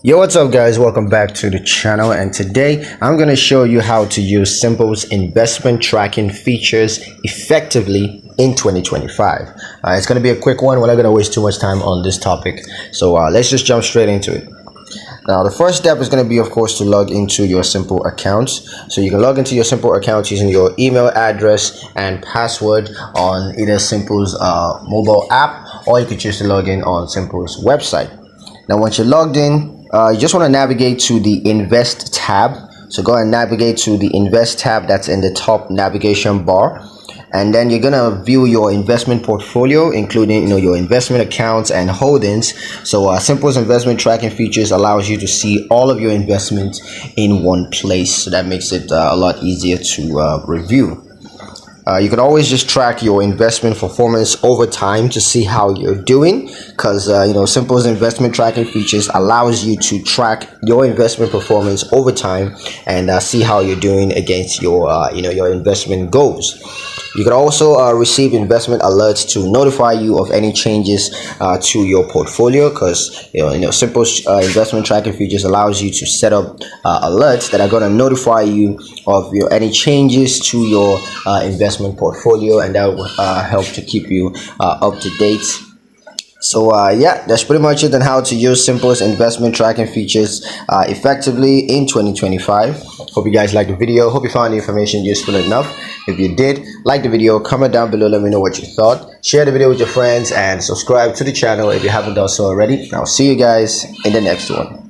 Yo, what's up guys, welcome back to the channel, and today I'm going to show you how to use Simple's investment tracking features effectively in 2025. It's going to be a quick one. We're not going to waste too much time on this topic, so let's just jump straight into it. Now the first step is going to be, of course, to log into your Simple account. So you can log into your Simple account using your email address and password on either Simple's mobile app, or you could choose to log in on Simple's website. Now once you're logged in, you just want to navigate to the Invest tab. So go and navigate to the Invest tab that's in the top navigation bar, and then you're gonna view your investment portfolio, including your investment accounts and holdings. So Simple's investment tracking features allows you to see all of your investments in one place, so that makes it a lot easier to review. You can always just track your investment performance over time to see how you're doing, because Simple's investment tracking features allows you to track your investment performance over time and see how you're doing against your your investment goals. You can also receive investment alerts to notify you of any changes to your portfolio, because Simple's investment tracking features allows you to set up alerts that are going to notify you of any changes to your investment portfolio, and that will help to keep you up to date. So yeah, that's pretty much it on how to use Simple's investment tracking features effectively in 2025. Hope you guys liked the video. Hope you found the information useful enough. If you did, like the video, comment down below, let me know what you thought. Share the video with your friends and subscribe to the channel if you haven't done so already. I'll see you guys in the next one.